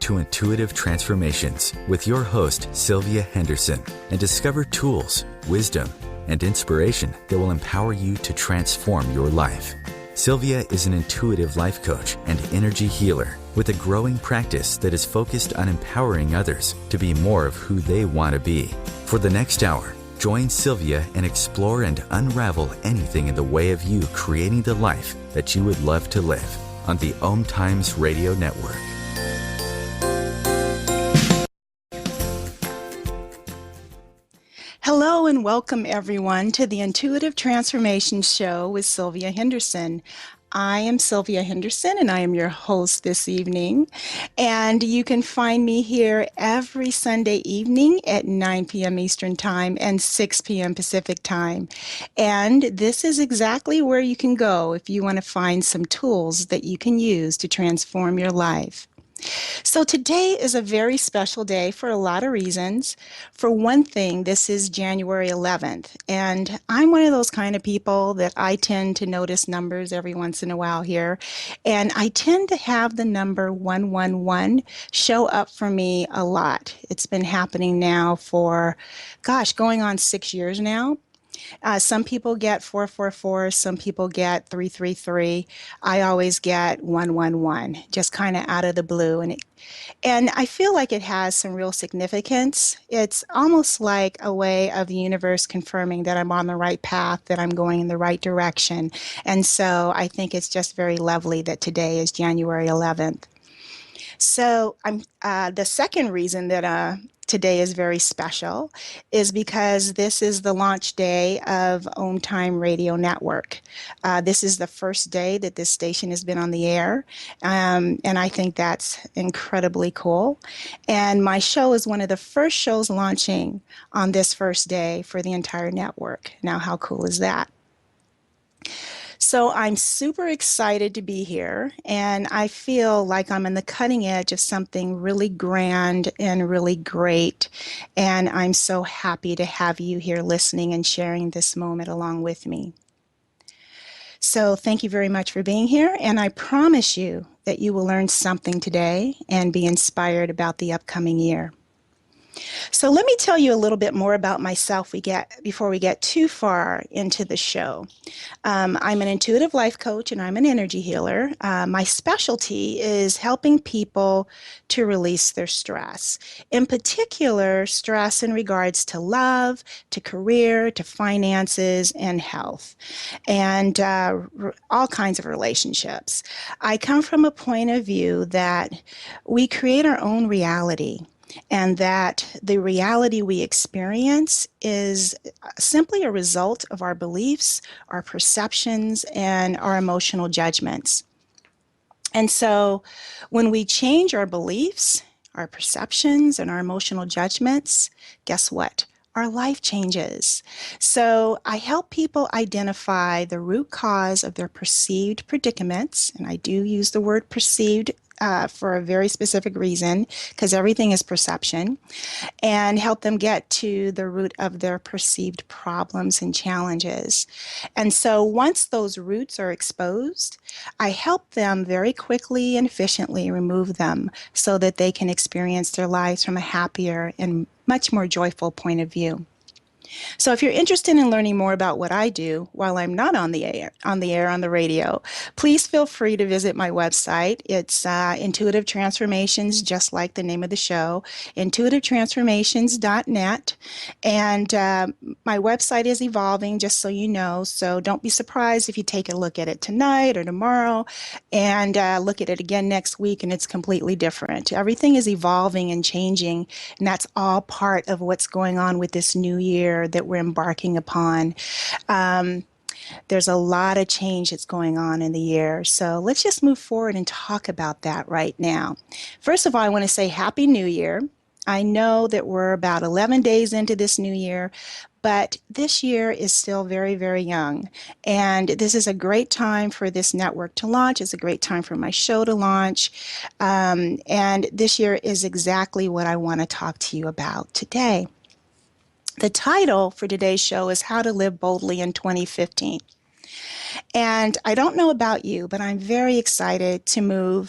to Intuitive Transformations with your host, Sylvia Henderson, and discover tools, wisdom, and inspiration that will empower you to transform your life. Sylvia is an intuitive life coach and energy healer with a growing practice that is focused on empowering others to be more of who they want to be. For the next hour, join Sylvia and explore and unravel anything in the way of you creating the life that you would love to live on the OMTimes Radio Network. Hello and welcome everyone to the Intuitive Transformation Show with Sylvia Henderson. I am Sylvia Henderson and I am your host this evening. And you can find me here every Sunday evening at 9 p.m. Eastern Time and 6 p.m. Pacific Time. And this is exactly where you can go if you want to find some tools that you can use to transform your life. So today is a very special day for a lot of reasons. For one thing, this is January 11th, and I'm one of those kind of people that I tend to notice numbers every once in a while here, and I tend to have the number 111 show up for me a lot. It's been happening now for, going on 6 years now. Some people get 444, some people get 333. I always get 111, just kind of out of the blue. And I feel like it has some real significance. It's almost like a way of the universe confirming that I'm on the right path, that I'm going in the right direction. And so I think it's just very lovely that today is January 11th. So the second reason that today is very special is because this is the launch day of OMTimes Radio Network. This is the first day that this station has been on the air, and I think that's incredibly cool. And my show is one of the first shows launching on this first day for the entire network. Now, how cool is that? So I'm super excited to be here, and I feel like I'm on the cutting edge of something really grand and really great, and I'm so happy to have you here listening and sharing this moment along with me. So thank you very much for being here, and I promise you that you will learn something today and be inspired about the upcoming year. So let me tell you a little bit more about myself before we get too far into the show. I'm an intuitive life coach and I'm an energy healer. My specialty is helping people to release their stress. In particular, stress in regards to love, to career, to finances, and health, and all kinds of relationships. I come from a point of view that we create our own reality, and that the reality we experience is simply a result of our beliefs, our perceptions, and our emotional judgments. And so when we change our beliefs, our perceptions, and our emotional judgments, guess what? Our life changes. So I help people identify the root cause of their perceived predicaments, and I do use the word perceived for a very specific reason, because everything is perception, and help them get to the root of their perceived problems and challenges. And so once those roots are exposed, I help them very quickly and efficiently remove them so that they can experience their lives from a happier and much more joyful point of view. So if you're interested in learning more about what I do while I'm not on the radio, please feel free to visit my website. It's Intuitive Transformations, just like the name of the show, intuitivetransformations.net. And my website is evolving, just so you know, so don't be surprised if you take a look at it tonight or tomorrow and look at it again next week and it's completely different. Everything is evolving and changing, and that's all part of what's going on with this new year that we're embarking upon. There's a lot of change that's going on in the year. So let's just move forward and talk about that right now. First of all, I want to say Happy New Year. I know that we're about 11 days into this new year, but this year is still very, very young. And this is a great time for this network to launch. It's a great time for my show to launch. And this year is exactly what I want to talk to you about today. The title for today's show is How to Live Boldly in 2015. And I don't know about you, but I'm very excited to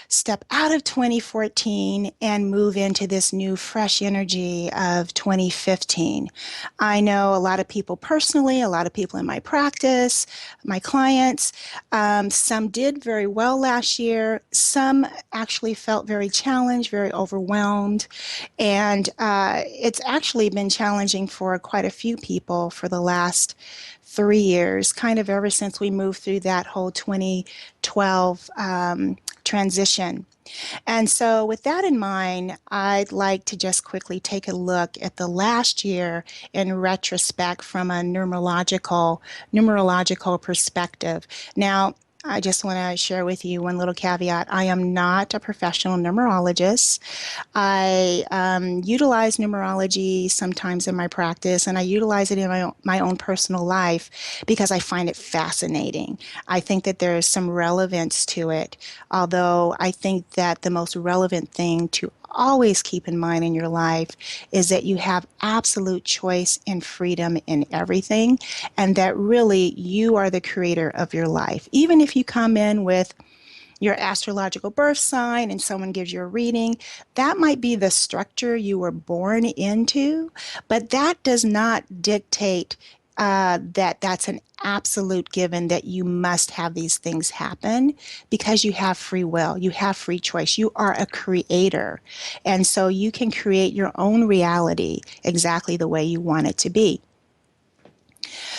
step out of 2014 and move into this new fresh energy of 2015. I know a lot of people personally, a lot of people in my practice, my clients. Some did very well last year. Some actually felt very challenged, very overwhelmed. And it's actually been challenging for quite a few people for the last 3 years, kind of ever since we moved through that whole 2012 transition. And so, with that in mind, I'd like to just quickly take a look at the last year in retrospect from a numerological perspective. Now, I just want to share with you one little caveat. I am not a professional numerologist. I utilize numerology sometimes in my practice, and I utilize it in my own personal life because I find it fascinating. I think that there is some relevance to it, although I think that the most relevant thing to always keep in mind in your life is that you have absolute choice and freedom in everything, and that really you are the creator of your life. Even if you come in with your astrological birth sign and someone gives you a reading, that might be the structure you were born into, but that does not dictate that's an absolute given that you must have these things happen, because you have free will, you have free choice, you are a creator, and so you can create your own reality exactly the way you want it to be.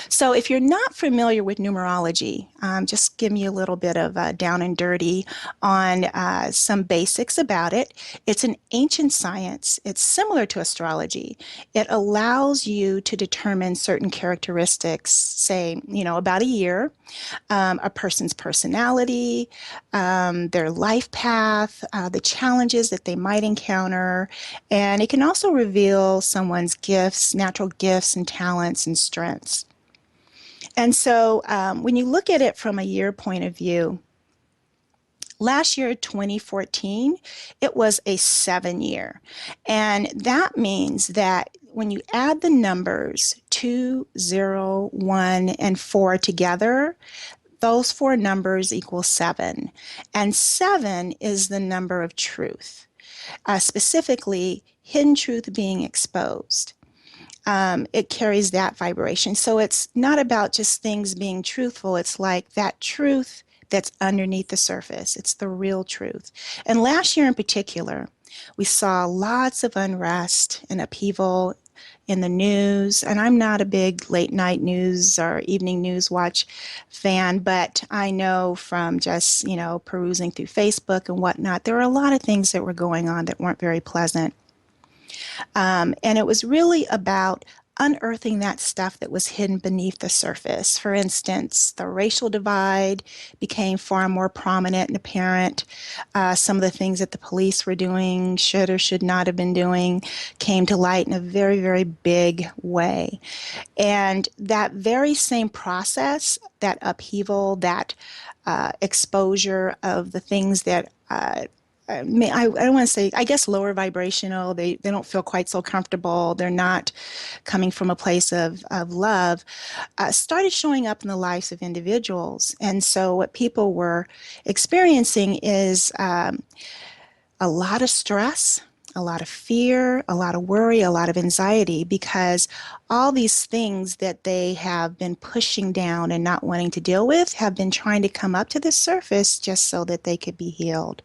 So if you're not familiar with numerology, just give me a little bit of down and dirty on some basics about it. It's an ancient science. It's similar to astrology. It allows you to determine certain characteristics, say, about a year, a person's personality, their life path, the challenges that they might encounter, and it can also reveal someone's gifts, natural gifts and talents and strengths. And so when you look at it from a year point of view, last year, 2014, it was a 7-year. And that means that when you add the numbers 2, 0, 1, and 4 together, those four numbers equal 7. And 7 is the number of truth, specifically hidden truth being exposed. It carries that vibration. So it's not about just things being truthful. It's like that truth that's underneath the surface. It's the real truth. And last year in particular, we saw lots of unrest and upheaval in the news. And I'm not a big late night news or evening news watch fan, but I know from just, perusing through Facebook and whatnot, there were a lot of things that were going on that weren't very pleasant. And it was really about unearthing that stuff that was hidden beneath the surface. For instance, the racial divide became far more prominent and apparent. Some of the things that the police were doing, should or should not have been doing, came to light in a very, very big way. And that very same process, that upheaval, that exposure of the things that I don't want to say, I guess, lower vibrational. They don't feel quite so comfortable. They're not coming from a place of love, started showing up in the lives of individuals. And so what people were experiencing is a lot of stress, a lot of fear, a lot of worry, a lot of anxiety, because all these things that they have been pushing down and not wanting to deal with have been trying to come up to the surface just so that they could be healed.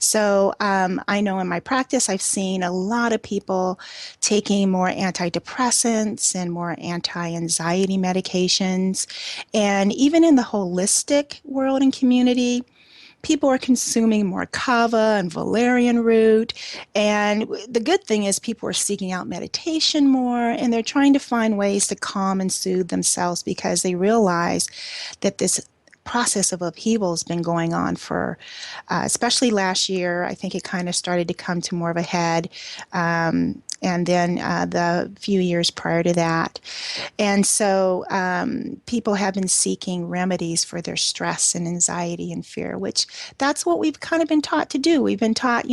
So I know in my practice, I've seen a lot of people taking more antidepressants and more anti-anxiety medications. And even in the holistic world and community, people are consuming more kava and valerian root. And the good thing is people are seeking out meditation more, and they're trying to find ways to calm and soothe themselves because they realize that this process of upheaval has been going on for, especially last year. I think it kind of started to come to more of a head and then the few years prior to that. And so people have been seeking remedies for their stress and anxiety and fear, which that's what we've kind of been taught to do. We've been taught,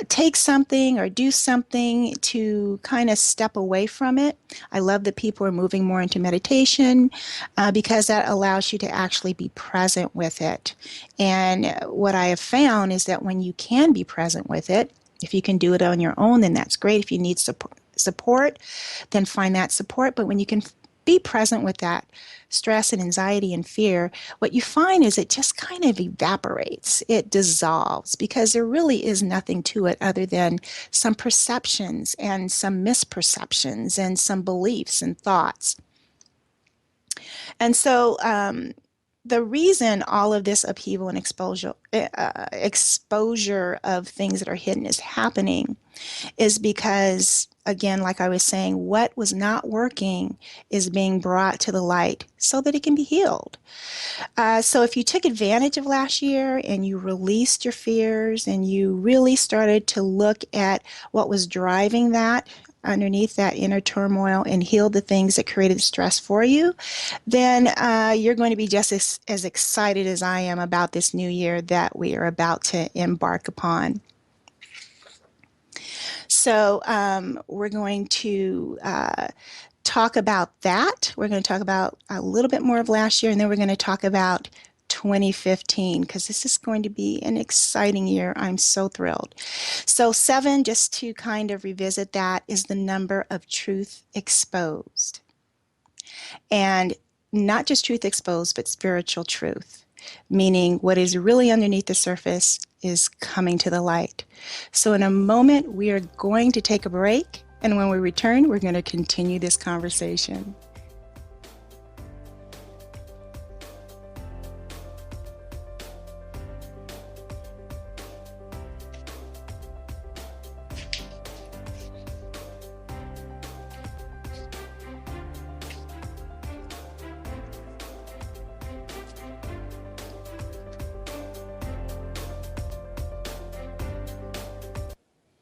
take something or do something to kind of step away from it. I love that people are moving more into meditation because that allows you to actually be present with it. And what I have found is that when you can be present with it, if you can do it on your own, then that's great. If you need support, then find that support. But when you can be present with that stress and anxiety and fear, what you find is it just kind of evaporates. It dissolves because there really is nothing to it other than some perceptions and some misperceptions and some beliefs and thoughts. And so the reason all of this upheaval and exposure of things that are hidden is happening is because, again, like I was saying, what was not working is being brought to the light so that it can be healed. So if you took advantage of last year and you released your fears and you really started to look at what was driving that underneath that inner turmoil and healed the things that created stress for you, then you're going to be just as excited as I am about this new year that we are about to embark upon. So we're going to talk about that. We're going to talk about a little bit more of last year, and then we're going to talk about 2015, because this is going to be an exciting year. I'm so thrilled. So 7, just to kind of revisit that, is the number of truth exposed. And not just truth exposed, but spiritual truth, meaning what is really underneath the surface is coming to the light. So in a moment, we are going to take a break, and when we return, we're going to continue this conversation.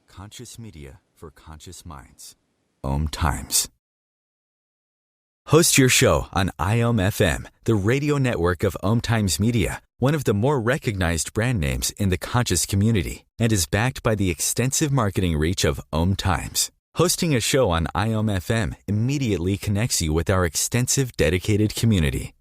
Conscious media for conscious minds. OMTimes. Host your show on IOM-FM, the radio network of OMTimes Media, one of the more recognized brand names in the conscious community, and is backed by the extensive marketing reach of OMTimes. Hosting a show on IOM-FM immediately connects you with our extensive dedicated community.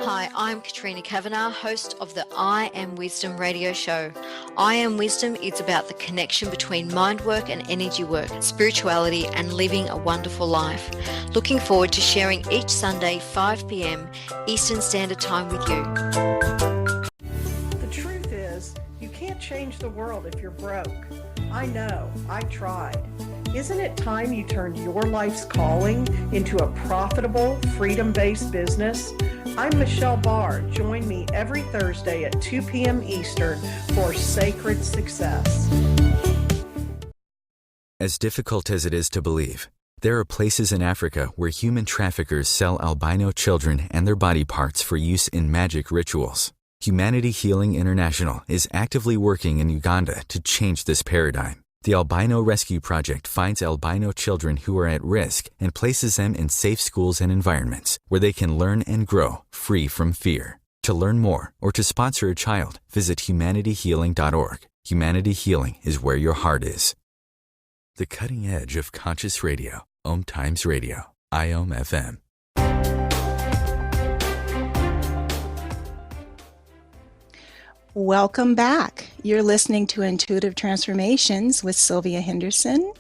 Hi, I'm Katrina Kavanagh, host of the I Am Wisdom radio show. I Am Wisdom is about the connection between mind work and energy work, spirituality, and living a wonderful life. Looking forward to sharing each Sunday, 5 p.m. Eastern Standard Time with you. The truth is, you can't change the world if you're broke. I know, I tried. Isn't it time you turned your life's calling into a profitable, freedom-based business? I'm Michelle Barr. Join me every Thursday at 2 p.m. Eastern for Sacred Success. As difficult as it is to believe, there are places in Africa where human traffickers sell albino children and their body parts for use in magic rituals. Humanity Healing International is actively working in Uganda to change this paradigm. The Albino Rescue Project finds albino children who are at risk and places them in safe schools and environments where they can learn and grow free from fear. To learn more or to sponsor a child, visit humanityhealing.org. Humanity Healing is where your heart is. The cutting edge of conscious radio. OMTimes Radio. IOM-FM. Welcome back. You're listening to Intuitive Transformations with Sylvia Henderson,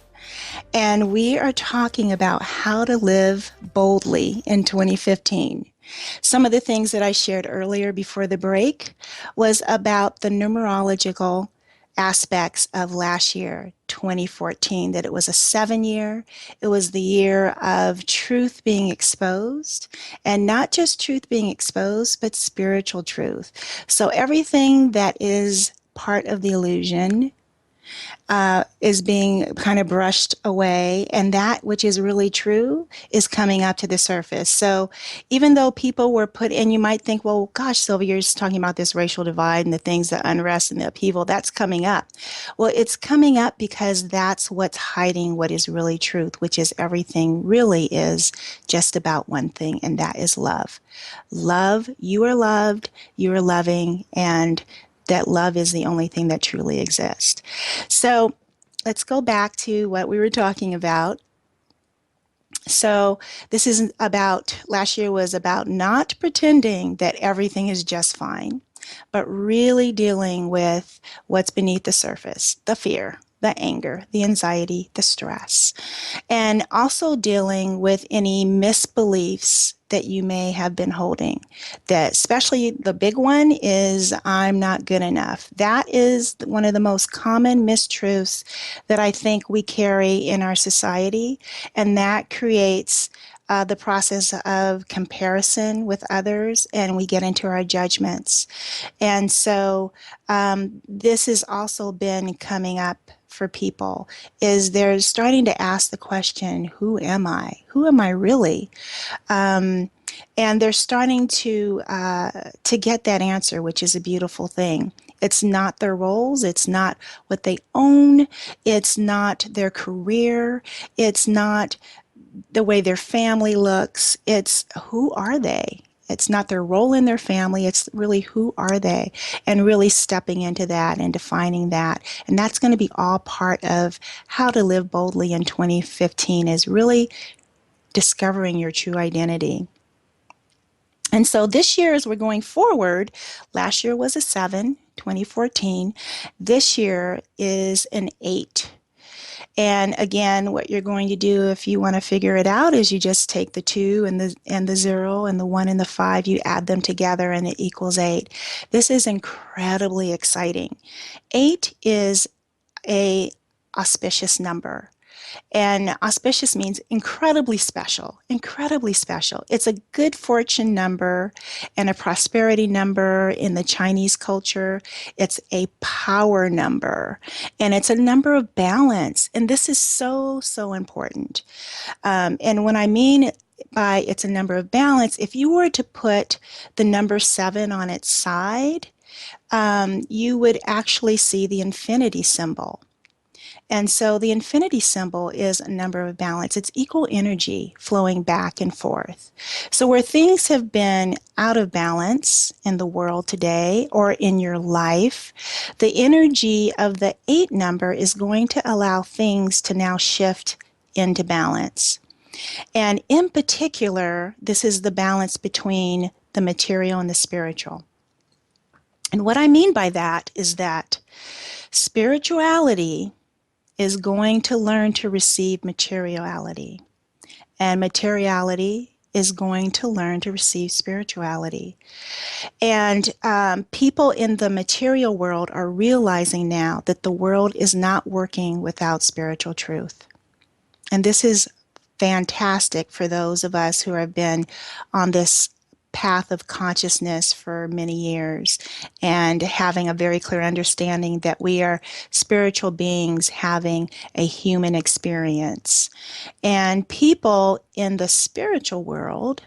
and we are talking about how to live boldly in 2015. Some of the things that I shared earlier before the break was about the numerological aspects of last year, 2014, that it was a 7-year. It was the year of truth being exposed, and not just truth being exposed, but spiritual truth. So everything that is part of the illusion is being kind of brushed away, and that which is really true is coming up to the surface. So even though people were put in, you might think, well, gosh, Sylvia, you're just talking about this racial divide and the things, the unrest and the upheaval, that's coming up. Well, it's coming up because that's what's hiding what is really truth, which is everything really is just about one thing, and that is love. Love, you are loved, you are loving, and that love is the only thing that truly exists. So let's go back to what we were talking about. So this is about, last year was about not pretending that everything is just fine, but really dealing with what's beneath the surface, the fear, the anger, the anxiety, the stress, and also dealing with any misbeliefs that you may have been holding. That, especially the big one, is I'm not good enough. That is one of the most common mistruths that I think we carry in our society, and that creates the process of comparison with others, and we get into our judgments. And so this has also been coming up for people, is they're starting to ask the question, who am I? Who am I really? And they're starting to get that answer, which is a beautiful thing. It's not their roles. It's not what they own. It's not their career. It's not the way their family looks. It's who are they? It's not their role in their family. It's really who are they, and really stepping into that and defining that. And that's going to be all part of how to live boldly in 2015, is really discovering your true identity. And so this year, as we're going forward, last year was a 7, 2014. This year is an 8. And again, what you're going to do if you want to figure it out is you just take the 2 and the 0 and the 1 and the 5, you add them together and it equals 8. This is incredibly exciting. 8 is a auspicious number. And auspicious means incredibly special, incredibly special. It's a good fortune number and a prosperity number in the Chinese culture. It's a power number, and it's a number of balance. And this is so, so important. And when I mean by it's a number of balance, if you were to put the number 7 on its side, you would actually see the infinity symbol. And so the infinity symbol is a number of balance. It's equal energy flowing back and forth. So where things have been out of balance in the world today or in your life, the energy of the 8 number is going to allow things to now shift into balance. And in particular, this is the balance between the material and the spiritual. And what I mean by that is that spirituality is going to learn to receive materiality, and materiality is going to learn to receive spirituality. And people in the material world are realizing now that the world is not working without spiritual truth. And this is fantastic for those of us who have been on this path of consciousness for many years and having a very clear understanding that we are spiritual beings having a human experience. And people in the spiritual world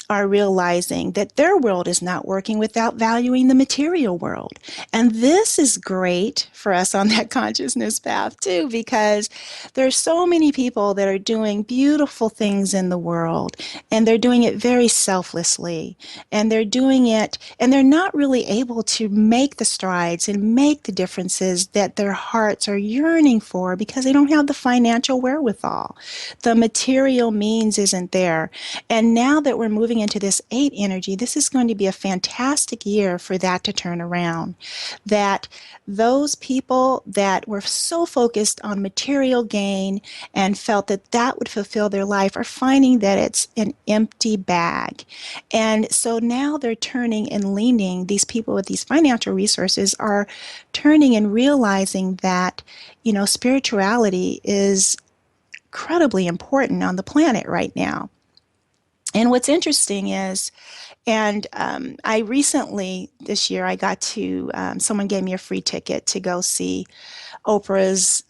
are realizing that their world is not working without valuing the material world. And this is great for us on that consciousness path too, because there's so many people that are doing beautiful things in the world, and they're doing it very selflessly, and they're doing it, and they're not really able to make the strides and make the differences that their hearts are yearning for because they don't have the financial wherewithal. The material means isn't there. And now that we're moving into this 8 energy, this is going to be a fantastic year for that to turn around. That those people that were so focused on material gain and felt that that would fulfill their life are finding that it's an empty bag. And so now they're turning and leaning, these people with these financial resources are turning and realizing that, you know, spirituality is incredibly important on the planet right now. And what's interesting is, and I recently, this year, I got to, someone gave me a free ticket to go see Oprah's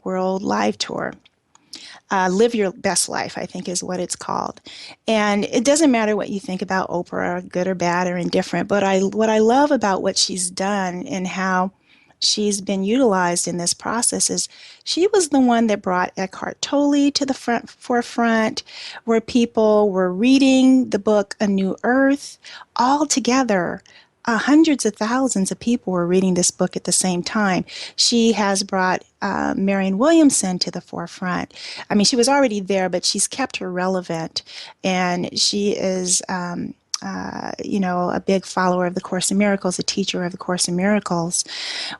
World Live Tour. Live Your Best Life, I think is what it's called. And it doesn't matter what you think about Oprah, good or bad or indifferent, but what I love about what she's done and how she's been utilized in this process is she was the one that brought Eckhart Tolle to the forefront, where people were reading the book A New Earth all together. Hundreds of thousands of people were reading this book at the same time. She has brought Marianne Williamson to the forefront. I mean, she was already there, but she's kept her relevant, and she is, a big follower of the Course in Miracles, a teacher of the Course in Miracles,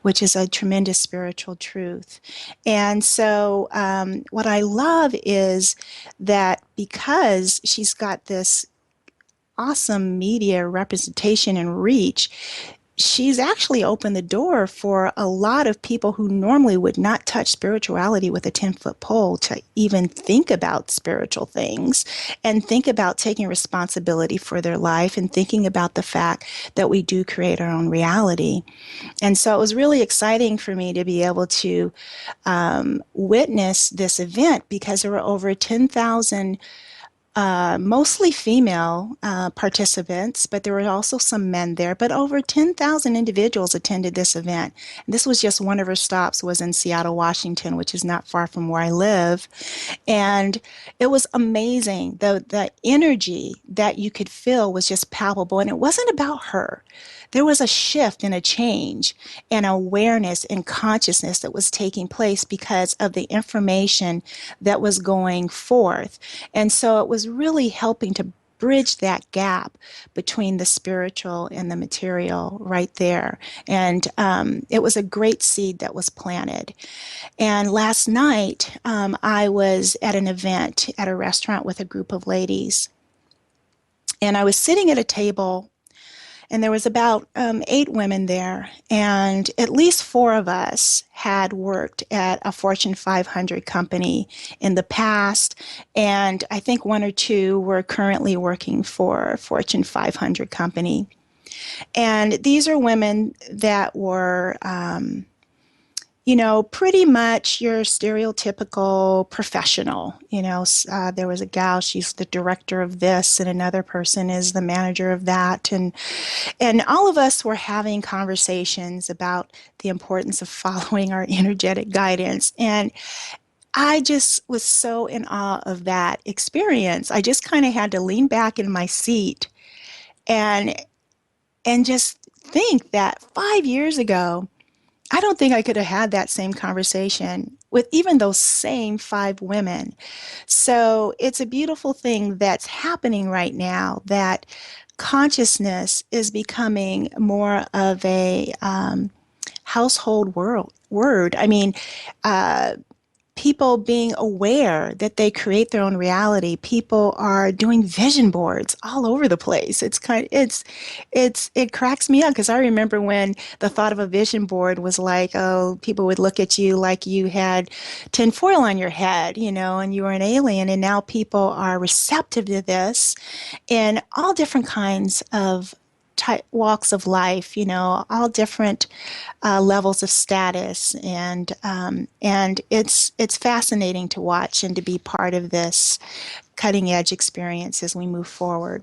which is a tremendous spiritual truth. And so what I love is that because she's got this awesome media representation and reach, she's actually opened the door for a lot of people who normally would not touch spirituality with a 10-foot pole to even think about spiritual things and think about taking responsibility for their life and thinking about the fact that we do create our own reality. And so it was really exciting for me to be able to witness this event, because there were over 10,000 mostly female participants, but there were also some men there. But over 10,000 individuals attended this event. And this was just one of her stops, was in Seattle, Washington, which is not far from where I live. And it was amazing. The energy that you could feel was just palpable. And it wasn't about her. There was a shift and a change and awareness and consciousness that was taking place because of the information that was going forth. And so it was really helping to bridge that gap between the spiritual and the material right there. And it was a great seed that was planted. And last night, I was at an event at a restaurant with a group of ladies. And I was sitting at a table, and there was about 8 women there, and at least 4 of us had worked at a Fortune 500 company in the past, and I think 1 or 2 were currently working for a Fortune 500 company. And these are women that were pretty much your stereotypical professional. There was a gal, she's the director of this, and another person is the manager of that. And all of us were having conversations about the importance of following our energetic guidance. And I just was so in awe of that experience. I just kind of had to lean back in my seat and just think that 5 years ago, I don't think I could have had that same conversation with even those same 5 women. So it's a beautiful thing that's happening right now, that consciousness is becoming more of a household word. I mean, people being aware that they create their own reality. People are doing vision boards all over the place. It cracks me up, because I remember when the thought of a vision board was like, oh, people would look at you like you had tinfoil on your head, and you were an alien. And now people are receptive to this in all different kinds of walks of life, all different levels of status, and it's fascinating to watch and to be part of this cutting edge experience as we move forward.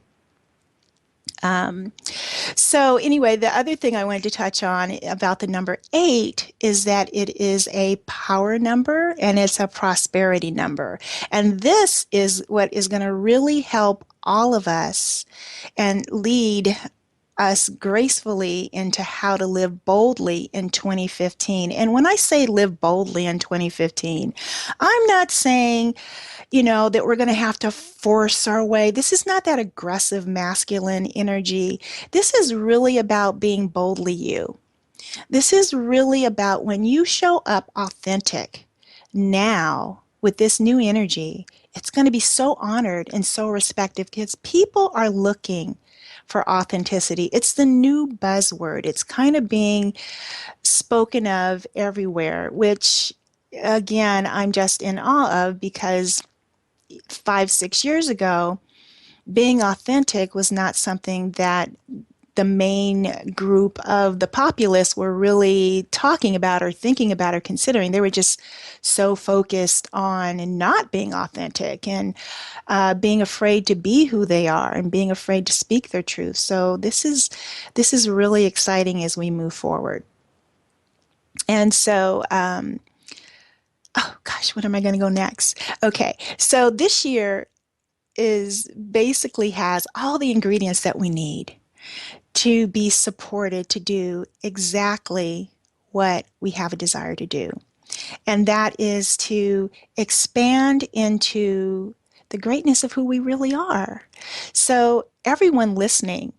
So anyway, the other thing I wanted to touch on about the number 8 is that it is a power number and it's a prosperity number. And this is what is going to really help all of us and lead us gracefully into how to live boldly in 2015. And when I say live boldly in 2015, I'm not saying, that we're going to have to force our way. This is not that aggressive masculine energy. This is really about being boldly you. This is really about when you show up authentic now with this new energy, it's going to be so honored and so respected, because people are looking for authenticity. It's the new buzzword. It's kind of being spoken of everywhere, which, again, I'm just in awe of, because 5-6 years ago, being authentic was not something that the main group of the populace were really talking about or thinking about or considering. They were just so focused on not being authentic and being afraid to be who they are and being afraid to speak their truth. So this is really exciting as we move forward. And so, oh gosh, what am I going to go next? Okay, so this year basically has all the ingredients that we need to be supported to do exactly what we have a desire to do. And that is to expand into the greatness of who we really are. So everyone listening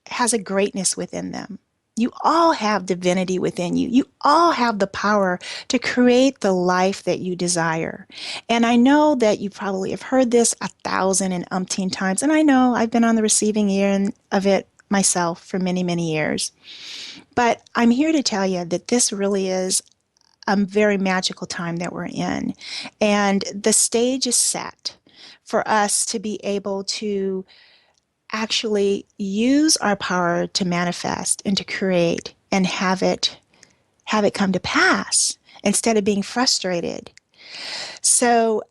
has a greatness within them. You all have divinity within you. You all have the power to create the life that you desire. And I know that you probably have heard this 1,000 and umpteen times. And I know I've been on the receiving end of it myself for many, many years. But I'm here to tell you that this really is a very magical time that we're in. And the stage is set for us to be able to actually use our power to manifest and to create and have it come to pass instead of being frustrated. So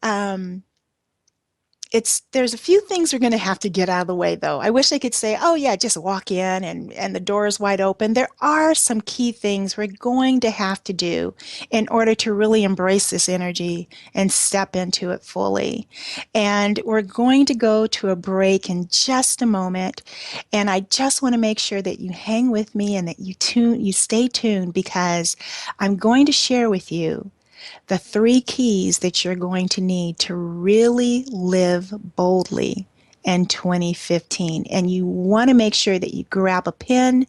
there's a few things we're going to have to get out of the way, though. I wish I could say, oh yeah, just walk in and the door is wide open. There are some key things we're going to have to do in order to really embrace this energy and step into it fully. And we're going to go to a break in just a moment. And I just want to make sure that you hang with me and that you stay tuned, because I'm going to share with you the 3 keys that you're going to need to really live boldly in 2015. And you want to make sure that you grab a pen,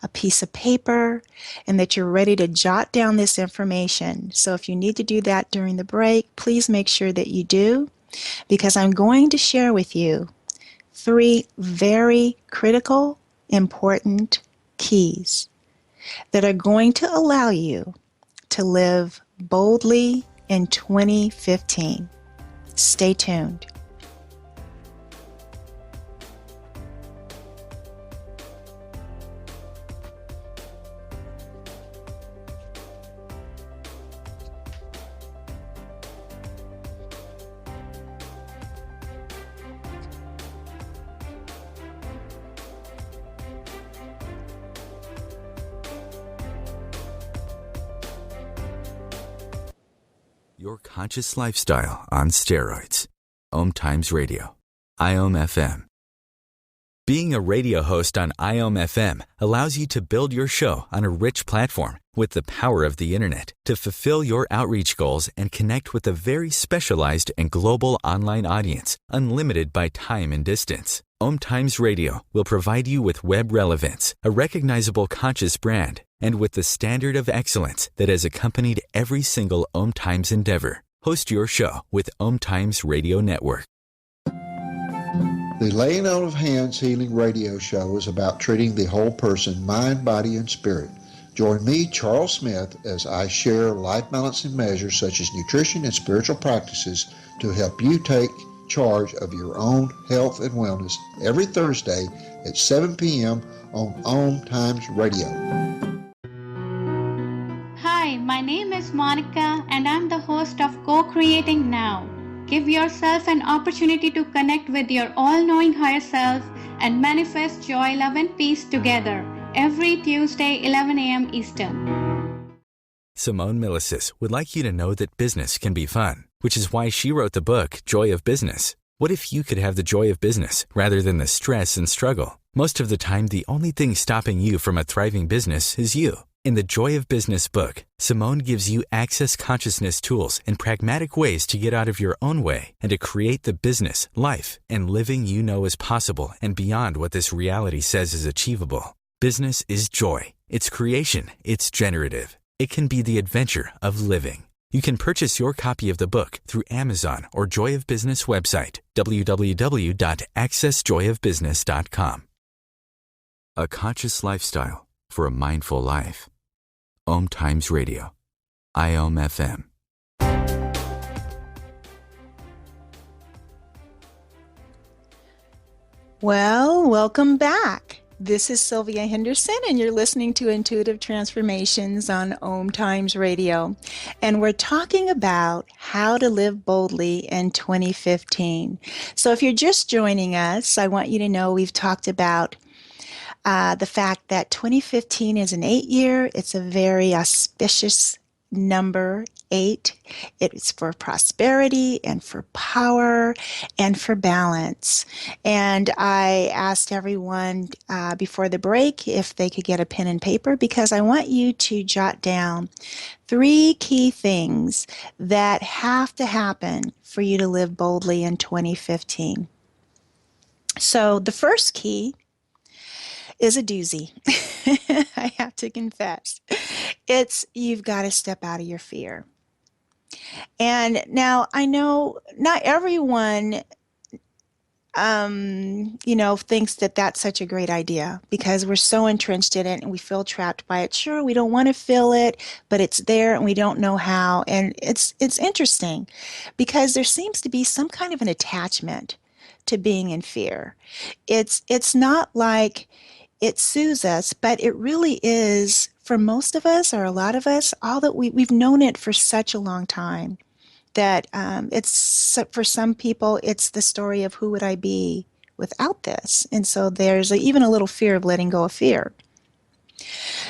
a piece of paper, and that you're ready to jot down this information. So if you need to do that during the break, please make sure that you do, because I'm going to share with you 3 very critical, important keys that are going to allow you to live boldly in 2015. Stay tuned. Your conscious lifestyle on steroids. OMTimes Radio. IOM FM. Being a radio host on IOM FM allows you to build your show on a rich platform with the power of the internet to fulfill your outreach goals and connect with a very specialized and global online audience, unlimited by time and distance. OMTimes Radio will provide you with web relevance, a recognizable conscious brand, and with the standard of excellence that has accompanied every single OMTimes endeavor. Host your show with OMTimes Radio Network. The Laying On of Hands Healing Radio Show is about treating the whole person, mind, body, and spirit. Join me, Charles Smith, as I share life-balancing measures such as nutrition and spiritual practices to help you take charge of your own health and wellness every Thursday at 7 p.m. on OMTimes Radio. Hi, my name is Monica and I'm the host of Co-Creating Now. Give yourself an opportunity to connect with your all-knowing higher self and manifest joy, love, and peace together every Tuesday, 11 a.m. Eastern. Simone Milasas would like you to know that business can be fun, which is why she wrote the book, Joy of Business. What if you could have the joy of business rather than the stress and struggle? Most of the time, the only thing stopping you from a thriving business is you. In the Joy of Business book, Simone gives you access consciousness tools and pragmatic ways to get out of your own way and to create the business, life, and living you know is possible and beyond what this reality says is achievable. Business is joy. It's creation. It's generative. It can be the adventure of living. You can purchase your copy of the book through Amazon or Joy of Business website, www.accessjoyofbusiness.com. A conscious lifestyle for a mindful life. OMTimes Radio. IOM FM. Well, welcome back. This is Sylvia Henderson, and you're listening to Intuitive Transformations on OMTimes Radio. And we're talking about how to live boldly in 2015. So if you're just joining us, I want you to know we've talked about the fact that 2015 is an 8-year. It's a very auspicious number 8. It's for prosperity and for power and for balance. And I asked everyone before the break if they could get a pen and paper, because I want you to jot down 3 key things that have to happen for you to live boldly in 2015. So the first key is a doozy. I have to confess. It's you've got to step out of your fear. And now I know not everyone, thinks that that's such a great idea, because we're so entrenched in it and we feel trapped by it. Sure, we don't want to feel it, but it's there and we don't know how. And it's interesting because there seems to be some kind of an attachment to being in fear. It's not like it soothes us, but it really is, for most of us or a lot of us, all that we've known it for such a long time that it's, for some people, it's the story of who would I be without this. And so there's even a little fear of letting go of fear.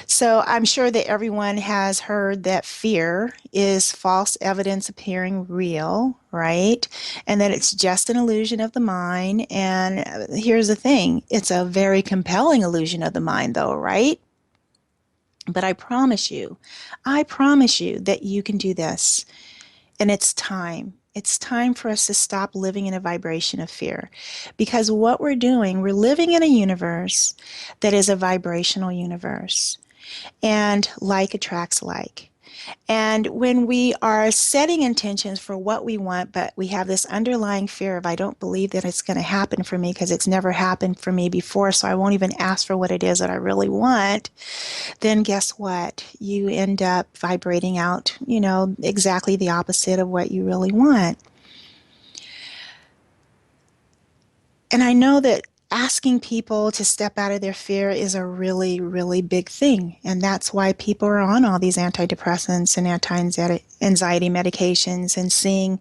So I'm sure that everyone has heard that fear is false evidence appearing real, right? And that it's just an illusion of the mind. And here's the thing, it's a very compelling illusion of the mind though, right? But I promise you that you can do this. And it's time. It's time for us to stop living in a vibration of fear. Because what we're doing, we're living in a universe that is a vibrational universe. And like attracts like. And when we are setting intentions for what we want, but we have this underlying fear of, I don't believe that it's going to happen for me because it's never happened for me before, so I won't even ask for what it is that I really want, then guess what? You end up vibrating out, exactly the opposite of what you really want. And I know that asking people to step out of their fear is a really, really big thing. And that's why people are on all these antidepressants and anti-anxiety medications and seeing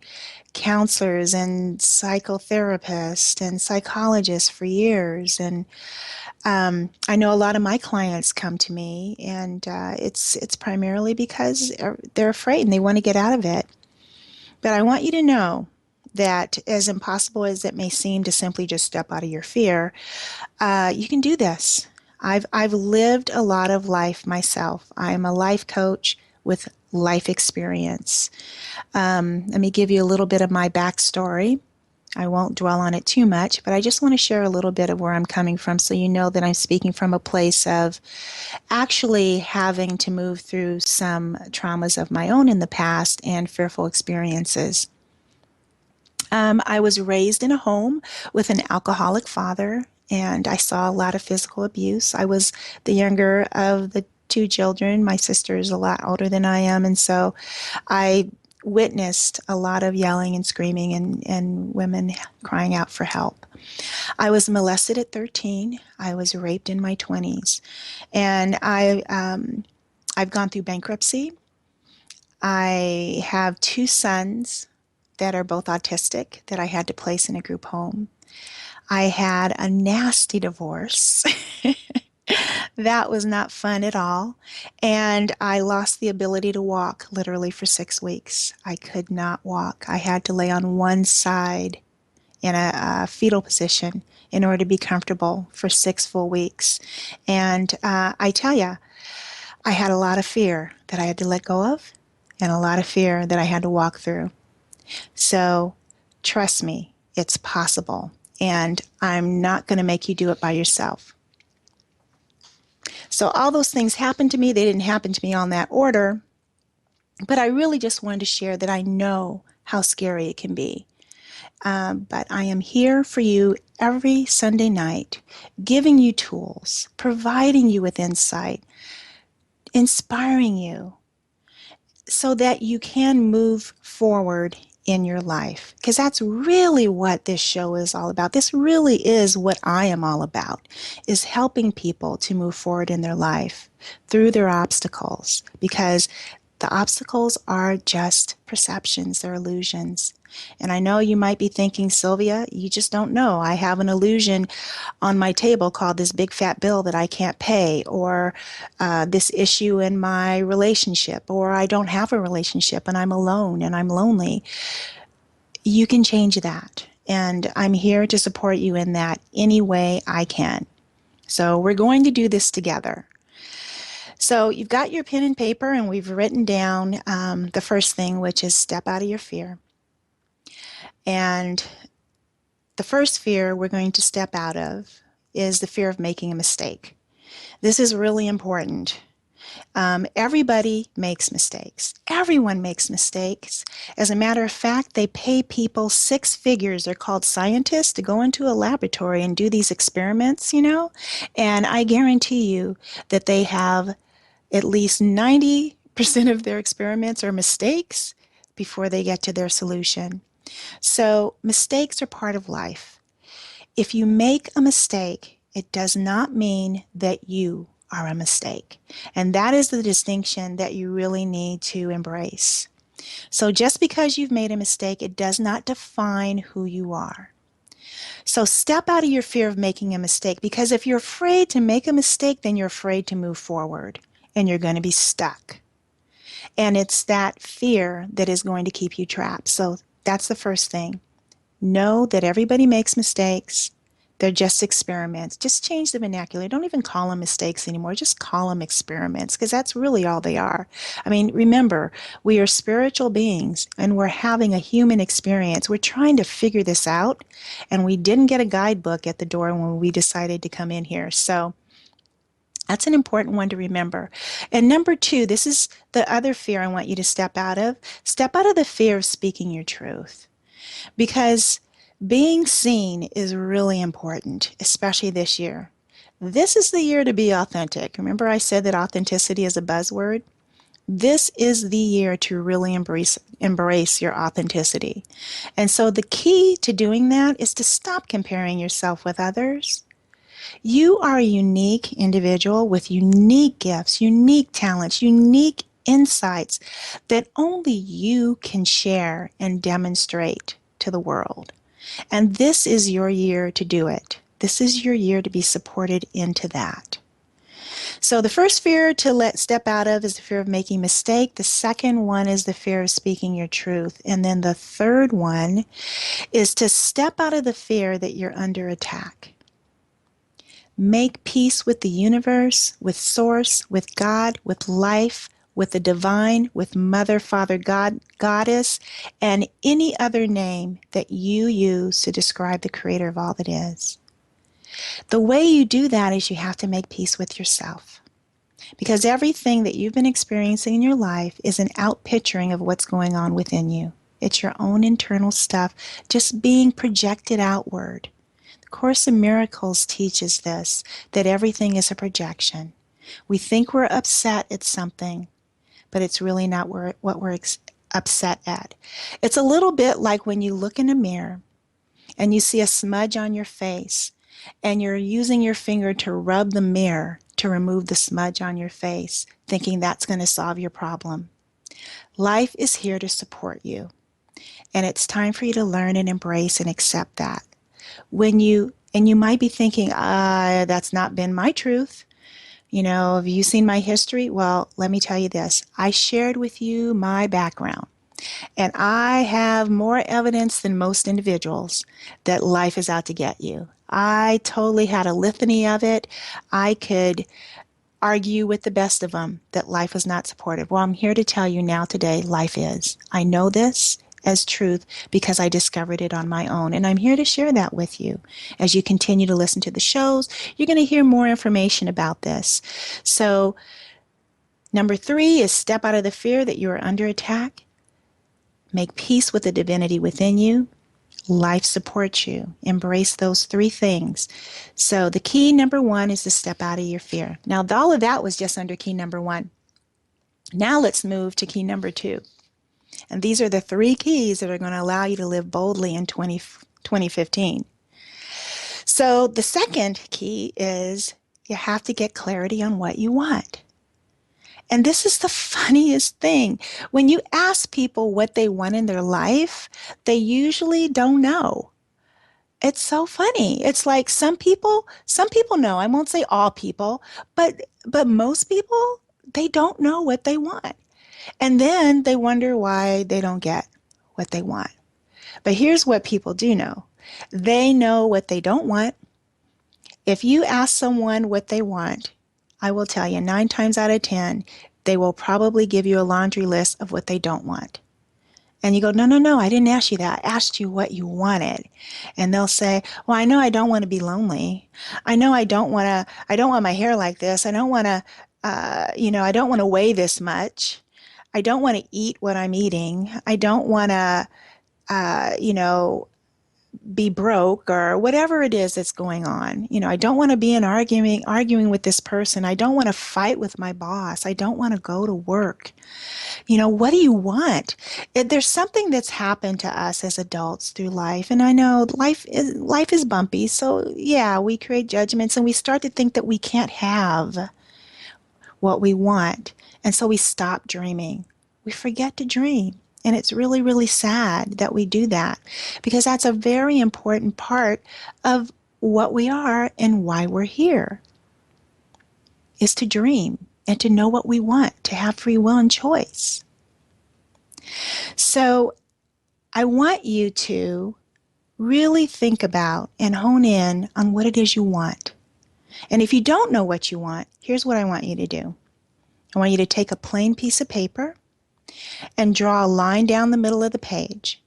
counselors and psychotherapists and psychologists for years. And I know a lot of my clients come to me, and it's primarily because they're afraid and they want to get out of it. But I want you to know that, as impossible as it may seem to simply just step out of your fear, you can do this. I've lived a lot of life myself. I'm a life coach with life experience. Let me give you a little bit of my backstory. I won't dwell on it too much, but I just want to share a little bit of where I'm coming from so you know that I'm speaking from a place of actually having to move through some traumas of my own in the past and fearful experiences. I was raised in a home with an alcoholic father, and I saw a lot of physical abuse. I was the younger of the 2 children. My sister is a lot older than I am, and so I witnessed a lot of yelling and screaming and women crying out for help. I was molested at 13. I was raped in my 20s. And I've gone through bankruptcy. I have 2 sons that are both autistic that I had to place in a group home. I had a nasty divorce. That was not fun at all. And I lost the ability to walk literally for 6 weeks. I could not walk. I had to lay on one side in a fetal position in order to be comfortable for 6 full weeks. And I tell you, I had a lot of fear that I had to let go of and a lot of fear that I had to walk through. So trust me, it's possible. And I'm not going to make you do it by yourself. So all those things happened to me. They didn't happen to me on that order. But I really just wanted to share that I know how scary it can be. But I am here for you every Sunday night, giving you tools, providing you with insight, inspiring you, so that you can move forward in your life, because that's really what this show is all about. This really is what I am all about, is helping people to move forward in their life through their obstacles, because the obstacles are just perceptions, they're illusions. And I know you might be thinking, Sylvia, you just don't know. I have an illusion on my table called this big fat bill that I can't pay, or this issue in my relationship, or I don't have a relationship and I'm alone and I'm lonely. You can change that. And I'm here to support you in that any way I can. So we're going to do this together. So you've got your pen and paper, and we've written down the first thing, which is step out of your fear. And the first fear we're going to step out of is the fear of making a mistake. This is really important. Everybody makes mistakes. Everyone makes mistakes. As a matter of fact, they pay people 6 figures, they're called scientists, to go into a laboratory and do these experiments, and I guarantee you that they have at least 90% of their experiments are mistakes before they get to their solution. So mistakes are part of life. If you make a mistake, it does not mean that you are a mistake. And that is the distinction that you really need to embrace. So just because you've made a mistake, it does not define who you are. So step out of your fear of making a mistake, because if you're afraid to make a mistake, then you're afraid to move forward and you're going to be stuck. And it's that fear that is going to keep you trapped. So that's the first thing. Know that everybody makes mistakes. They're just experiments. Just change the vernacular. Don't even call them mistakes anymore. Just call them experiments, because that's really all they are. I mean, remember, we are spiritual beings and we're having a human experience. We're trying to figure this out, and we didn't get a guidebook at the door when we decided to come in here. So that's an important one to remember. And number 2, this is the other fear I want you to step out of. Step out of the fear of speaking your truth. Because being seen is really important, especially this year. This is the year to be authentic. Remember I said that authenticity is a buzzword? This is the year to really embrace your authenticity. And so the key to doing that is to stop comparing yourself with others. You are a unique individual with unique gifts, unique talents, unique insights that only you can share and demonstrate to the world. And this is your year to do it. This is your year to be supported into that. So the first fear to step out of is the fear of making a mistake. The second one is the fear of speaking your truth. And then the third one is to step out of the fear that you're under attack. Make peace with the universe, with Source, with God, with life, with the divine, with Mother, Father, God, Goddess, and any other name that you use to describe the Creator of all that is. The way you do that is you have to make peace with yourself. Because everything that you've been experiencing in your life is an outpicturing of what's going on within you. It's your own internal stuff just being projected outward. The Course in Miracles teaches this, that everything is a projection. We think we're upset at something, but it's really not what we're upset at. It's a little bit like when you look in a mirror and you see a smudge on your face and you're using your finger to rub the mirror to remove the smudge on your face, thinking that's going to solve your problem. Life is here to support you, and it's time for you to learn and embrace and accept that. And you might be thinking, that's not been my truth. Have you seen my history? Well, let me tell you this. I shared with you my background, and I have more evidence than most individuals that life is out to get you. I totally had a litany of it. I could argue with the best of them that life was not supportive. Well, I'm here to tell you now today, life is. I know this as truth because I discovered it on my own, and I'm here to share that with you. As you continue to listen to the shows, you're going to hear more information about this. So, number 3 is step out of the fear that you are under attack. Make peace with the divinity within you. Life supports you. Embrace those 3 things. So the key number 1 is to step out of your fear. Now, all of that was just under key number 1. Now let's move to key number 2. And these are the 3 keys that are going to allow you to live boldly in 2015. So the second key is you have to get clarity on what you want. And this is the funniest thing. When you ask people what they want in their life, they usually don't know. It's so funny. It's like some people know. I won't say all people, but most people, they don't know what they want. And then they wonder why they don't get what they want. But here's what people do know. They know what they don't want. If you ask someone what they want, I will tell you 9 times out of 10, they will probably give you a laundry list of what they don't want. And you go, no, I didn't ask you that. I asked you what you wanted. And they'll say, well, I know I don't want to be lonely. I know I don't want my hair like this. I don't want to, I don't want to weigh this much. I don't want to eat what I'm eating. I don't want to, be broke or whatever it is that's going on. I don't want to be arguing with this person. I don't want to fight with my boss. I don't want to go to work. What do you want? There's something that's happened to us as adults through life. And I know life is bumpy. So yeah, we create judgments and we start to think that we can't have what we want. And so we stop dreaming. We forget to dream. And it's really, really sad that we do that because that's a very important part of what we are and why we're here, is to dream and to know what we want, to have free will and choice. So I want you to really think about and hone in on what it is you want. And if you don't know what you want, here's what I want you to do. I want you to take a plain piece of paper and draw a line down the middle of the page.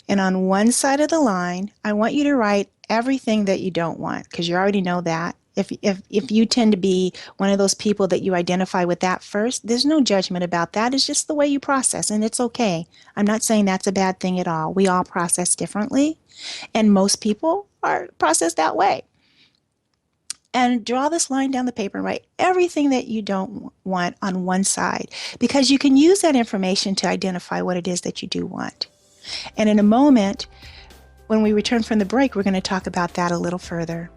And on one side of the line, I want you to write everything that you don't want, because you already know that. If you tend to be one of those people that you identify with that first, there's no judgment about that. It's just the way you process, and it's okay. I'm not saying that's a bad thing at all. We all process differently, and most people are processed that way. And draw this line down the paper and write everything that you don't want on one side, because you can use that information to identify what it is that you do want. And in a moment, when we return from the break, we're going to talk about that a little further.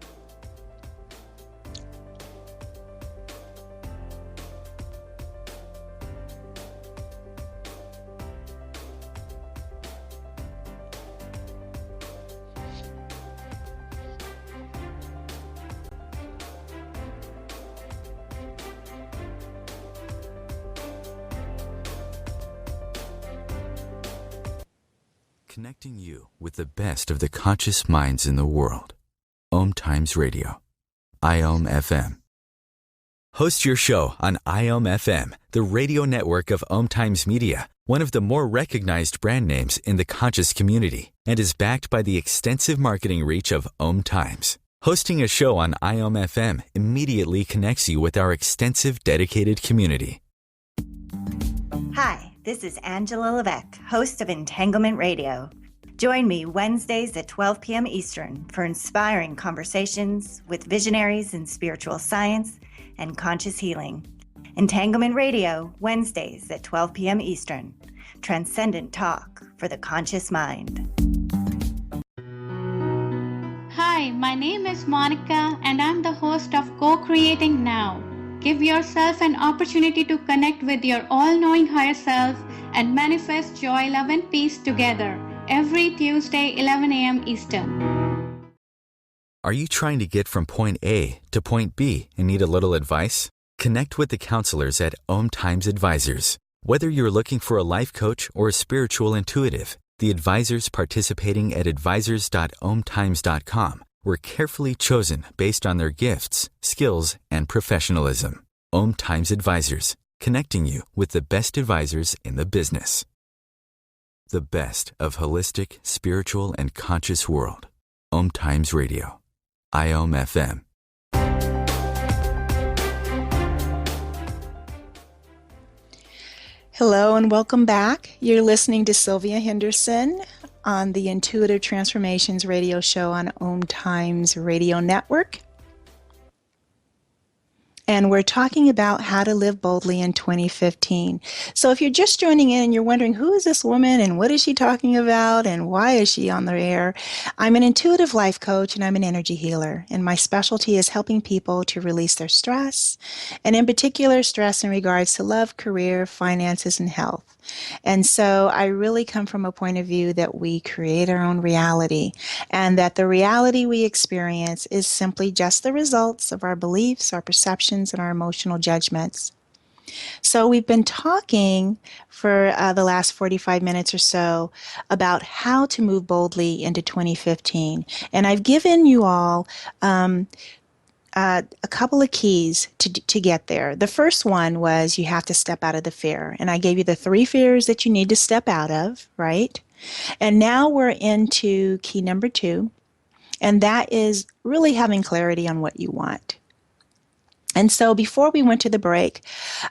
Connecting you with the best of the conscious minds in the world. OMTimes Radio. IOM FM. Host your show on IOM FM, the radio network of OMTimes Media, one of the more recognized brand names in the conscious community, and is backed by the extensive marketing reach of OMTimes. Hosting a show on IOM FM immediately connects you with our extensive dedicated community. Hi. This is Angela Levesque, host of Entanglement Radio. Join me Wednesdays at 12 p.m. Eastern for inspiring conversations with visionaries in spiritual science and conscious healing. Entanglement Radio, Wednesdays at 12 p.m. Eastern. Transcendent talk for the conscious mind. Hi, my name is Monica and I'm the host of Co-Creating Now. Give yourself an opportunity to connect with your all-knowing higher self and manifest joy, love, and peace together every Tuesday, 11 a.m. Eastern. Are you trying to get from point A to point B and need a little advice? Connect with the counselors at OMTimes Advisors. Whether you're looking for a life coach or a spiritual intuitive, the advisors participating at advisors.omtimes.com were carefully chosen based on their gifts, skills, and professionalism. OMTimes Advisors, connecting you with the best advisors in the business. The best of holistic, spiritual, and conscious world. OMTimes Radio. IOM FM. Hello and welcome back. You're listening to Sylvia Henderson on the Intuitive Transformations radio show on OMTimes Radio Network. And we're talking about how to live boldly in 2015. So if you're just joining in and you're wondering, who is this woman and what is she talking about and why is she on the air? I'm an intuitive life coach and I'm an energy healer. And my specialty is helping people to release their stress, and in particular, stress in regards to love, career, finances, and health. And so I really come from a point of view that we create our own reality, and that the reality we experience is simply just the results of our beliefs, our perceptions, and our emotional judgments. So we've been talking for the last 45 minutes or so about how to move boldly into 2015. And I've given you all a couple of keys to get there. The first one was you have to step out of the fear. And I gave you the 3 fears that you need to step out of, right? And now we're into key number 2, and that is really having clarity on what you want. And so before we went to the break,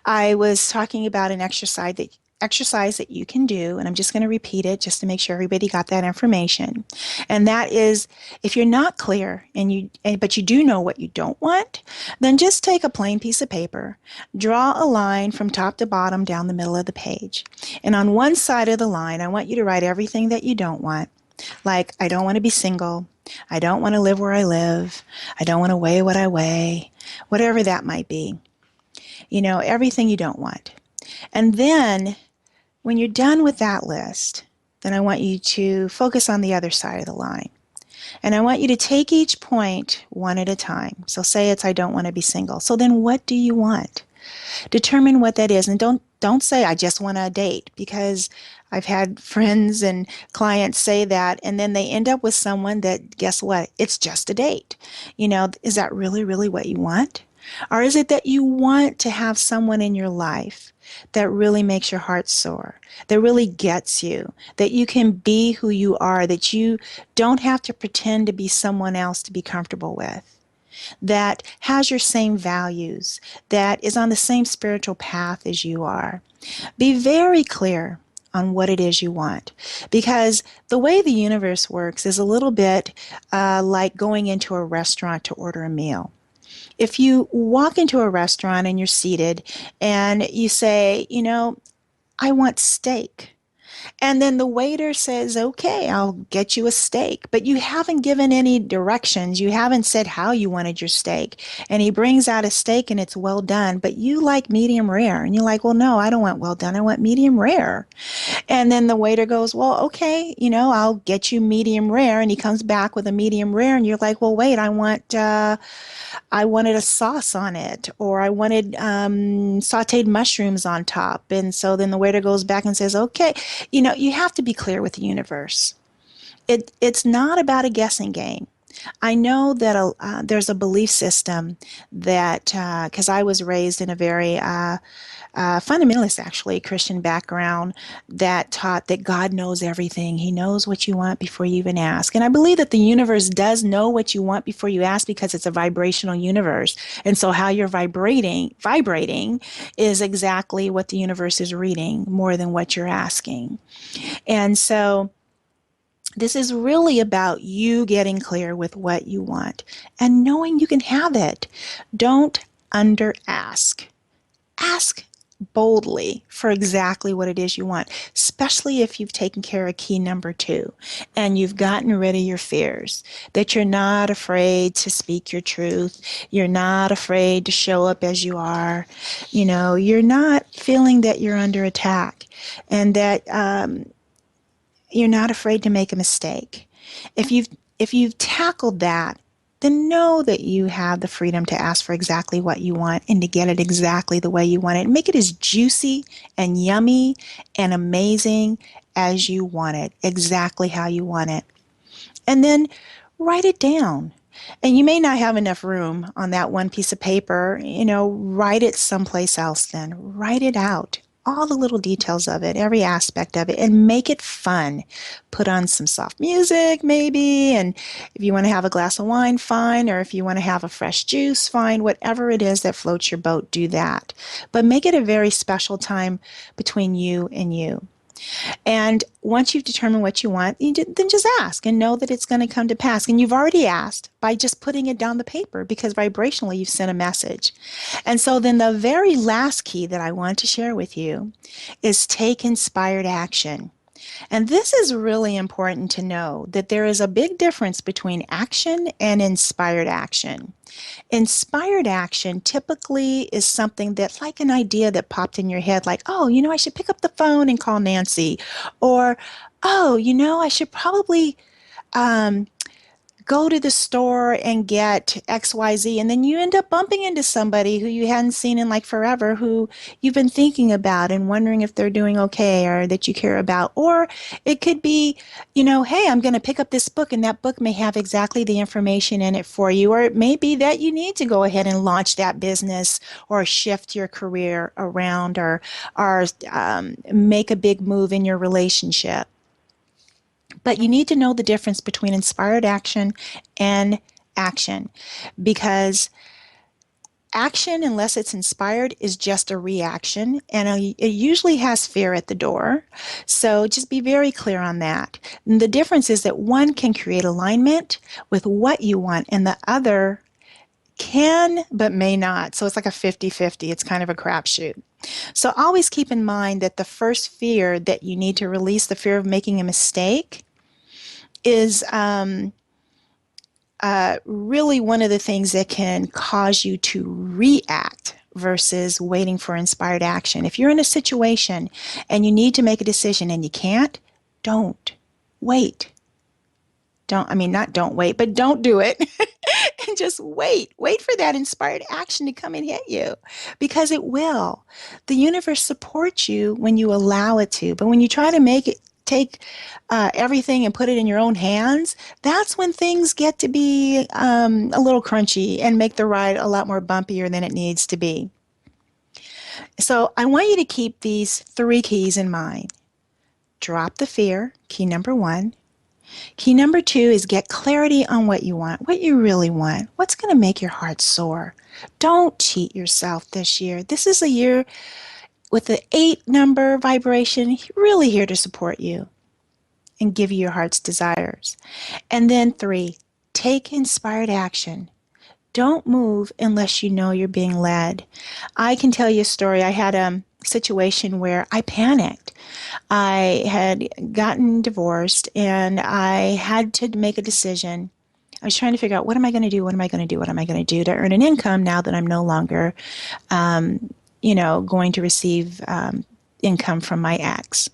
I was talking about an exercise that you can do, and I'm just going to repeat it just to make sure everybody got that information. And that is, if you're not clear but you do know what you don't want, then just take a plain piece of paper, draw a line from top to bottom down the middle of the page. And on one side of the line, I want you to write everything that you don't want. Like, I don't want to be single. I don't want to live where I live. I don't want to weigh what I weigh. Whatever that might be. Everything you don't want. And then when you're done with that list, then I want you to focus on the other side of the line. And I want you to take each point one at a time. So say it's, I don't want to be single. So then what do you want? Determine what that is. And don't say, I just want a date, because I've had friends and clients say that, and then they end up with someone that, guess what? It's just a date. Is that really, really what you want? Or is it that you want to have someone in your life that really makes your heart soar, that really gets you, that you can be who you are, that you don't have to pretend to be someone else to be comfortable with, that has your same values, that is on the same spiritual path as you are? Be very clear on what it is you want, because the way the universe works is a little bit like going into a restaurant to order a meal. If you walk into a restaurant and you're seated and you say, I want steak. And then the waiter says, okay, I'll get you a steak. But you haven't given any directions. You haven't said how you wanted your steak. And he brings out a steak and it's well done, but you like medium rare. And you're like, well, no, I don't want well done. I want medium rare. And then the waiter goes, well, okay, I'll get you medium rare. And he comes back with a medium rare. And you're like, well, wait, I wanted a sauce on it, or I wanted sauteed mushrooms on top. And so then the waiter goes back and says, okay, you have to be clear with the universe. It's not about a guessing game. I know that there's a belief system that, because I was raised in a very fundamentalist, actually, Christian background, that taught that God knows everything. He knows what you want before you even ask. And I believe that the universe does know what you want before you ask, because it's a vibrational universe. And so how you're vibrating is exactly what the universe is reading, more than what you're asking. And so this is really about you getting clear with what you want and knowing you can have it. Don't under ask. Ask boldly for exactly what it is you want, especially if you've taken care of key number 2 and you've gotten rid of your fears, that you're not afraid to speak your truth. You're not afraid to show up as you are. You're not feeling that you're under attack, and that you're not afraid to make a mistake. If you've tackled that, then know that you have the freedom to ask for exactly what you want and to get it exactly the way you want it. Make it as juicy and yummy and amazing as you want it, exactly how you want it. And then write it down. And you may not have enough room on that one piece of paper. Write it someplace else then. Write it out. All the little details of it, every aspect of it, and make it fun. Put on some soft music, maybe, and if you want to have a glass of wine, fine, or if you want to have a fresh juice, fine. Whatever it is that floats your boat, do that. But make it a very special time between you and you. And once you've determined what you want, then just ask and know that it's going to come to pass. And you've already asked by just putting it down the paper, because vibrationally you've sent a message. And so then the very last key that I want to share with you is take inspired action. And this is really important to know, that there is a big difference between action and inspired action. Inspired action typically is something that's like an idea that popped in your head, like, oh, I should pick up the phone and call Nancy. Or, oh, I should probably go to the store and get XYZ. And then you end up bumping into somebody who you hadn't seen in like forever, who you've been thinking about and wondering if they're doing okay or that you care about. Or it could be, hey, I'm going to pick up this book, and that book may have exactly the information in it for you. Or it may be that you need to go ahead and launch that business or shift your career around, or make a big move in your relationship. But you need to know the difference between inspired action and action, because action, unless it's inspired, is just a reaction, and it usually has fear at the door. So just be very clear on that. And the difference is that one can create alignment with what you want, and the other can but may not. So it's like a 50-50. It's kind of a crapshoot. So always keep in mind that the first fear that you need to release, the fear of making a mistake, is really one of the things that can cause you to react versus waiting for inspired action. If you're in a situation and you need to make a decision and you can't, don't wait. Don't wait, but don't do it. And just wait. Wait for that inspired action to come and hit you, because it will. The universe supports you when you allow it to, but when you try to take everything and put it in your own hands, that's when things get to be a little crunchy and make the ride a lot more bumpier than it needs to be. So I want you to keep these 3 keys in mind. Drop the fear, key number 1. Key number 2 is get clarity on what you want, what you really want, what's going to make your heart soar. Don't cheat yourself this year. This is a year with the 8 number vibration, really here to support you and give you your heart's desires. And then 3, take inspired action. Don't move unless you know you're being led. I can tell you a story. I had a situation where I panicked. I had gotten divorced and I had to make a decision. I was trying to figure out, what am I going to do? What am I going to do? What am I going to do to earn an income now that I'm no longer going to receive income from my ex?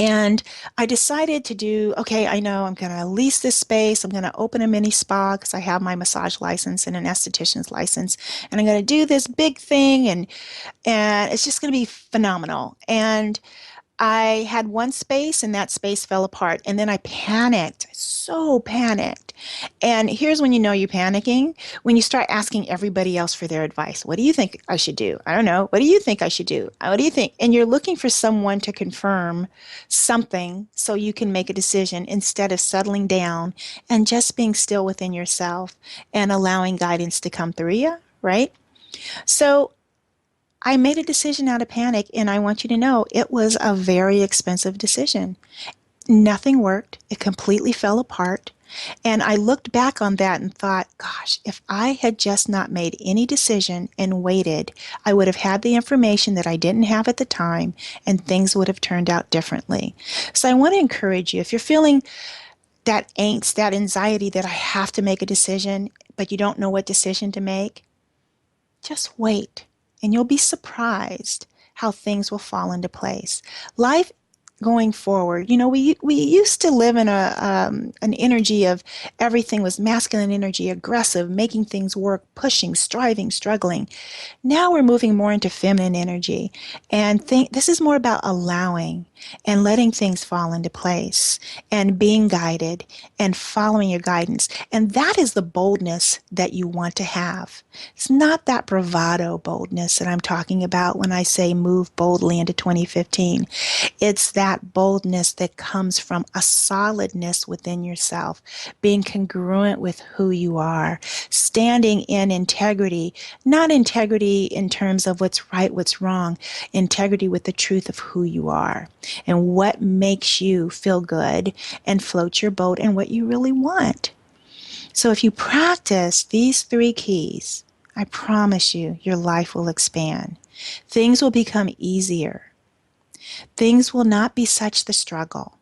And I decided to do, okay, I know I'm going to lease this space. I'm going to open a mini spa because I have my massage license and an esthetician's license. And I'm going to do this big thing, and it's just going to be phenomenal. And I had one space, and that space fell apart. And then I panicked, so panicked. And here's when you know you're panicking, when you start asking everybody else for their advice. What do you think I should do? I don't know. What do you think I should do? What do you think? And you're looking for someone to confirm something so you can make a decision, instead of settling down and just being still within yourself and allowing guidance to come through you, right? So I made a decision out of panic, and I want you to know it was a very expensive decision. Nothing worked. It completely fell apart. And I looked back on that and thought, gosh, if I had just not made any decision and waited, I would have had the information that I didn't have at the time, and things would have turned out differently. So I want to encourage you, if you're feeling that angst, that anxiety that I have to make a decision, but you don't know what decision to make, just wait. And you'll be surprised how things will fall into place. Life going forward, we used to live in an energy of everything was masculine energy, aggressive, making things work, pushing, striving, struggling. Now we're moving more into feminine energy. And this is more about allowing. and letting things fall into place and being guided and following your guidance. And that is the boldness that you want to have. It's not that bravado boldness that I'm talking about when I say move boldly into 2015. It's that boldness that comes from a solidness within yourself, being congruent with who you are, standing in integrity, not integrity in terms of what's right, what's wrong, integrity with the truth of who you are and what makes you feel good and float your boat and what you really want. So if you practice these 3 keys, I promise you, your life will expand. Things will become easier. Things will not be such the struggle.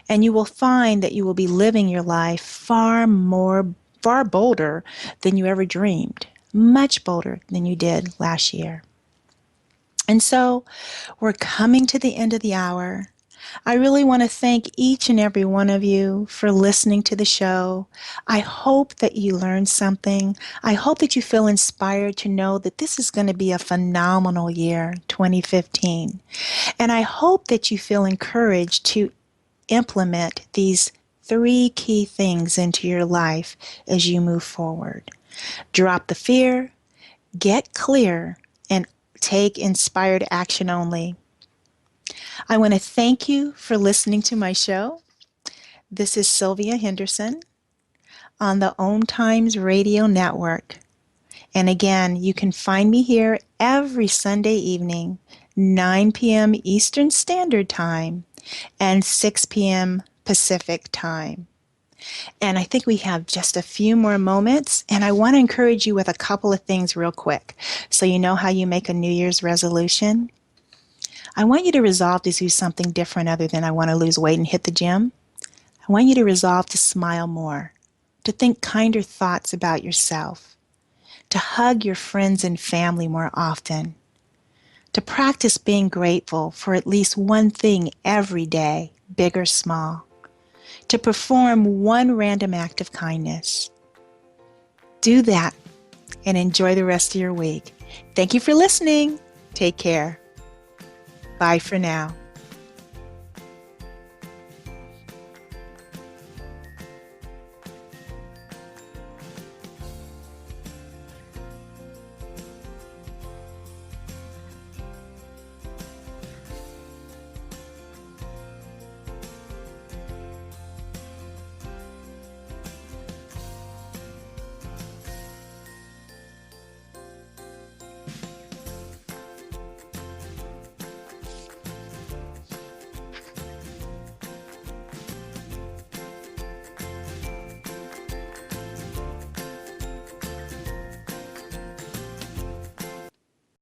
And you will find that you will be living your life far bolder than you ever dreamed. Much bolder than you did last year. And so we're coming to the end of the hour. I really want to thank each and every one of you for listening to the show. I hope that you learned something. I hope that you feel inspired to know that this is going to be a phenomenal year, 2015. And I hope that you feel encouraged to implement these 3 key things into your life as you move forward. Drop the fear, get clear, and take inspired action only. I want to thank you for listening to my show. This is Sylvia Henderson on the OMTimes Radio Network. And again, you can find me here every Sunday evening, 9 p.m. Eastern Standard Time and 6 p.m. Pacific Time. And I think we have just a few more moments, and I want to encourage you with a couple of things real quick. So you know how you make a New Year's resolution? I want you to resolve to do something different other than I want to lose weight and hit the gym. I want you to resolve to smile more, to think kinder thoughts about yourself, to hug your friends and family more often, to practice being grateful for at least one thing every day, big or small, to perform one random act of kindness. Do that and enjoy the rest of your week. Thank you for listening. Take care. Bye for now.